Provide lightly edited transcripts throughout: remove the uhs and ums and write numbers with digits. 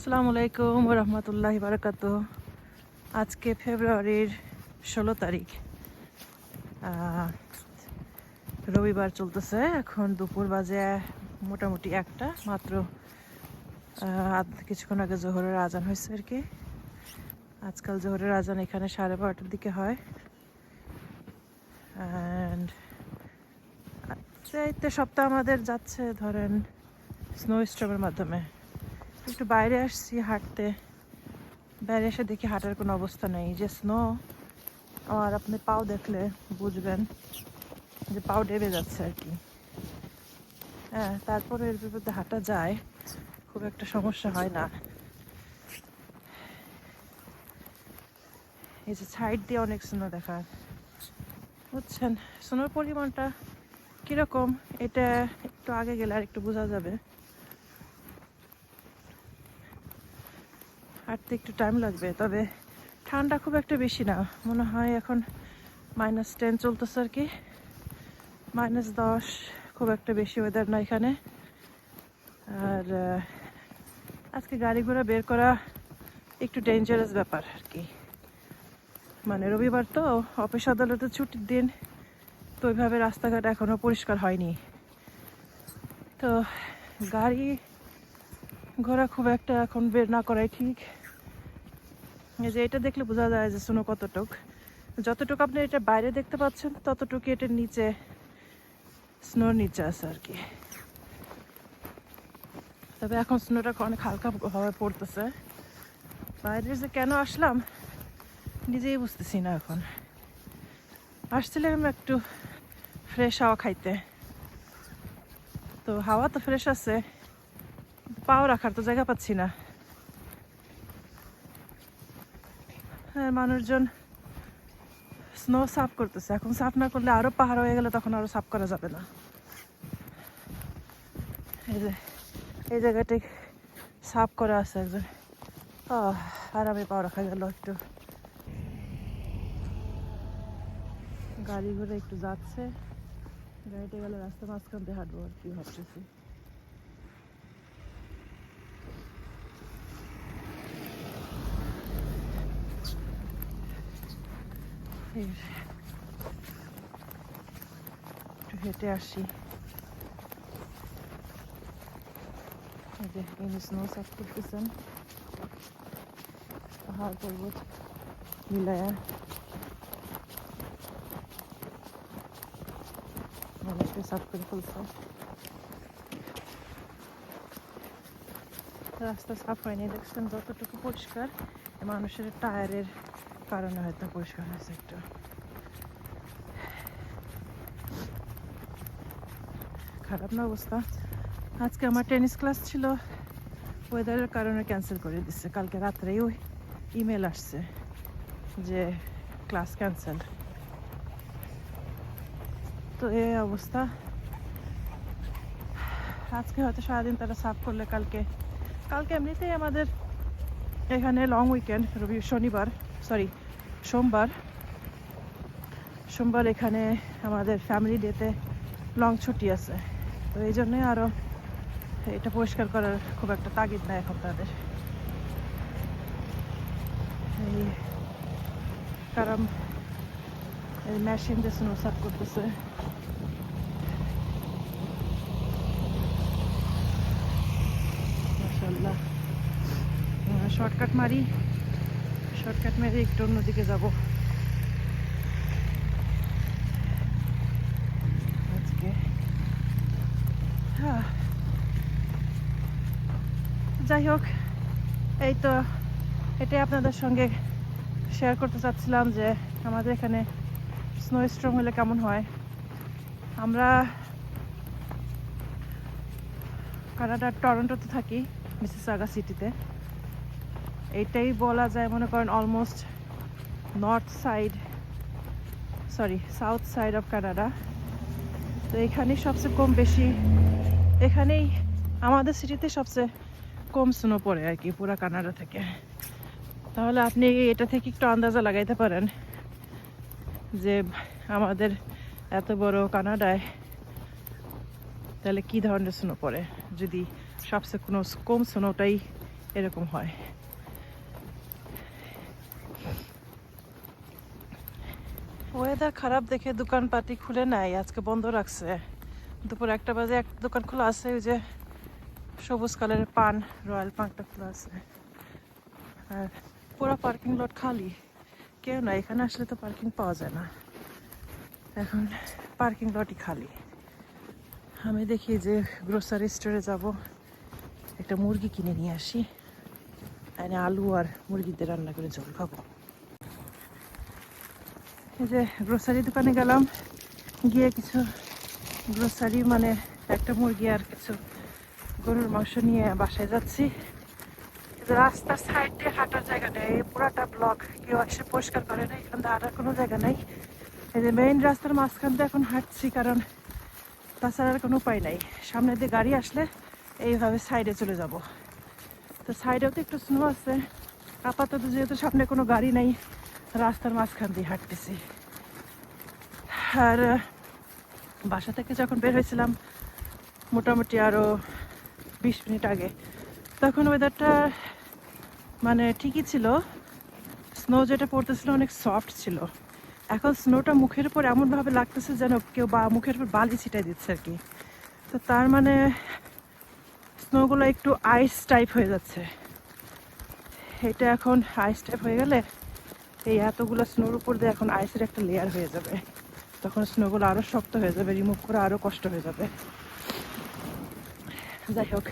আসসালামু আলাইকুম রহমতুল্লাহি বারাকাতুহ। আজকে ফেব্রুয়ারির 16 তারিখ, রবিবার চলতেছে। এখন দুপুর বাজে মোটামুটি একটা মাত্র। কিছুক্ষণ আগে জোহরের আজান হয়েছে আর কি। আজকাল জোহরের আজান এখানে 12:30টার দিকে হয়। অ্যান্ড চাইতে সপ্তাহ আমাদের যাচ্ছে ধরেন স্নো স্টর্মের মাধ্যমে। একটু বাইরে আসছি হাঁটতে, বাইরে এসে দেখি হাঁটার কোনো অবস্থা নেই, যে স্নো। আর আপনি পাও দেখলে বুঝবেন যে পাও ডেবে যাচ্ছে আর কি। হ্যাঁ, তারপরে এর বিপরীতে হাঁটা যায়, খুব একটা সমস্যা হয় না। এই যে সাইড দিয়ে অনেক স্নো দেখার, বুঝছেন স্নোর পরিমাণটা কীরকম, এটা একটু আগে গেলে আর একটু বোঝা যাবে। হাঁটতে একটু টাইম লাগবে, তবে ঠান্ডা খুব একটা বেশি না মনে হয়। এখন -10 চলতেছে আর কি, -10, খুব একটা বেশি ওয়েদার না এখানে। আর আজকে গাড়ি ঘোড়া বের করা একটু ডেঞ্জারাস ব্যাপার আর কি। মানে রবিবার তো, অফিস আদালতের ছুটির দিন, তো ওইভাবে রাস্তাঘাট এখনও পরিষ্কার হয়নি। তো গাড়ি ঘোড়া খুব একটা এখন বের না করাই ঠিক। এই যে এটা দেখলে বোঝা যায় যে স্নো কতটুক। যতটুকু আপনি এটা বাইরে দেখতে পাচ্ছেন ততটুকু এটার নিচে, স্নোর নিচে আছে আর কি। তবে এখন স্নোটা অনেক হালকা ভাবে পড়তেছে। বাইরে যে কেন আসলাম নিজেই বুঝতেছি না। এখন আসছিলাম একটু ফ্রেশ হাওয়া খাইতে, তো হাওয়া তো ফ্রেশ আছে, পাও রাখার তো জায়গা পাচ্ছি না। হ্যাঁ, মানুষজন স্নো সাফ করতেছে। এখন সাফ না করলে আরো পাহাড় হয়ে গেলে তখন আরো সাফ করা যাবে না। এই যে এই জায়গাটি সাফ করা আছে একজন। আরামে পাও রাখা গেল। একটু গাড়ি ঘুরে একটু যাচ্ছে, গাড়িতে গেলে রাস্তা মাঝখান দিয়ে হাঁটবো আর কি ভাবতেছি। একটু হেঁটে আসি। এই যে ইনি স্নো সাফ করতেছেন, পাহাড় পর্বত মিলায়া মানুষকে সাফ করে ফেলছে। রাস্তা সাফ হয়নি, দেখছেন যতটুকু পরিষ্কার, মানুষের টায়ারের কারণে হয়তো পরিষ্কার হয়েছে একটু। খারাপ না অবস্থা। আজকে আমার টেনিস ক্লাস ছিল, ওয়েদারের কারণে ক্যান্সেল করে দিচ্ছে। কালকে রাত্রেই ওই ইমেল আসছে যে ক্লাস ক্যান্সেল। তো এই অবস্থা। আজকে হয়তো সারাদিন তারা সাফ করলে কালকে এমনিতেই আমাদের এখানে লং উইকেন্ড, সোমবার এখানে আমাদের ফ্যামিলি ডেতে লং ছুটি আছে। তো এই জন্যই আরও এটা পরিষ্কার করার খুব একটা তাগিদ নাই এখন তাদের। এই কারণ এই মেশিন দিয়ে স্নো সাফ করতেছে। মাশাআল্লাহ। শর্টকাট মেরে একটু অন্যদিকে যাব আজকে। যাই হোক, এই তো এটাই আপনাদের সঙ্গে শেয়ার করতে চাচ্ছিলাম যে আমাদের এখানে স্নো স্টর্ম হলে কেমন হয়। আমরা কানাডার টরন্টোতে থাকি, মিসিসাগা সিটিতে। এইটাই বলা যায় মনে করেন almost south side of Canada. তো এখানেই সবচেয়ে কম বেশি, এখানেই আমাদের সিটিতে সবচেয়ে কম স্নো পড়ে আর কি পুরো কানাডা থেকে। তাহলে আপনি এটা থেকে একটু আন্দাজা লাগাইতে পারেন যে আমাদের এত বড় কানাডায় তাহলে কী ধরনের স্নো পড়ে, যদি সবচেয়ে কম স্নোটাই এরকম হয়। ওয়েদার খারাপ দেখে দোকানপাতি খুলে নাই, আজকে বন্ধ রাখছে। দুপুর 1টা বাজে এক দোকান খোলা আছে, ওই যে সবুজ কালারের পান, রয়্যাল পানটা খোলা আছে। আর পুরো পার্কিং লট খালি, কেউ না। এখানে আসলে তো পার্কিং পাওয়া যায় না, এখন পার্কিং লটই খালি। আমি দেখি যে গ্রোসারি স্টোরে যাব, একটা মুরগি কিনে নিয়ে আসি, এনে আলু আর মুরগিতে রান্না করে ঝোল খাবো। এই যে গ্রোসারি দোকানে গেলাম, গিয়ে কিছু গ্রোসারি মানে একটা মুরগি আর কিছু গরুর মাংস নিয়ে বাসায় যাচ্ছি। রাস্তার সাইড দিয়ে হাঁটার জায়গা নেই, পুরাটা ব্লক, কেউ এসে পরিষ্কার করে না, এখান থেকে হাঁটার কোনো জায়গা নেই। এই যে মেইন রাস্তার মাঝখান দিয়ে এখন হাঁটছি, কারণ তাছাড়া আর কোনো উপায় নাই। সামনে দিয়ে গাড়ি আসলে এইভাবে সাইডে চলে যাব। তো সাইডেও তো একটু স্নো আছে, আপাতত যেহেতু সামনে কোনো গাড়ি নেই, রাস্তার মাঝখান দিয়ে হাঁটতেছি। আর বাসা থেকে যখন বের হয়েছিলাম মোটামুটি আরও 20 মিনিট আগে, তখন ওয়েদারটা মানে ঠিকই ছিল, স্নো যেটা পড়তেছিল অনেক সফট ছিল। এখন স্নোটা মুখের উপর এমনভাবে লাগতেছে যেন কেউ মুখের উপর বালি ছিটাই দিচ্ছে আর কি। তো তার মানে স্নোগুলো একটু আইস টাইপ হয়ে যাচ্ছে। এটা এখন আইস টাইপ হয়ে গেলে এই এতগুলো স্নোর উপর দিয়ে এখন আইসের একটা লেয়ার হয়ে যাবে, তখন স্নোগুলো আরও শক্ত হয়ে যাবে, রিমুভ করা আরও কষ্ট হয়ে যাবে। যাই হোক,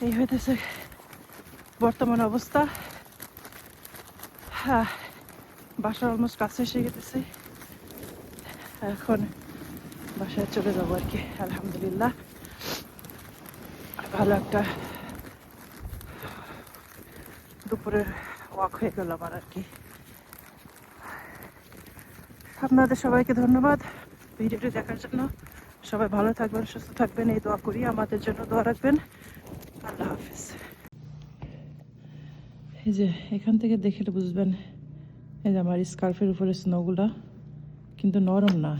এই হইতেছে বর্তমান অবস্থা। হ্যাঁ, বাসার অলমোস্ট কাছে এসে গেতেছি, এখন বাসায় চলে যাবো আর কি। আলহামদুলিল্লাহ, ভালো একটা দুপুরের ওয়াক হয়ে গেল আমার আর কি। আপনাদের সবাইকে ধন্যবাদ ভিডিওটি দেখার জন্য। সবাই ভালো থাকবেন, সুস্থ থাকবেন, এই দোয়া করি। আমাদের জন্য দোয়া রাখবেন। আল্লাহ হাফিজ। এই যে এখান থেকে দেখে বুঝবেন, এই যে আমার স্কার্ফের উপরে স্নোগুলা কিন্তু নরম না,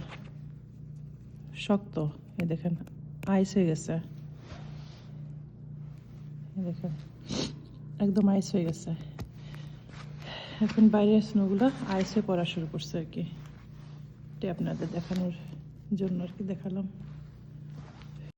শক্ত। এই দেখেন আইস হয়ে গেছে, দেখেন একদম আইস হয়ে গেছে। এখন বাইরের স্নোগুলো আইসে পড়া শুরু করছে আর কি, এটা আপনাদের দেখানোর জন্য আর কি দেখালাম।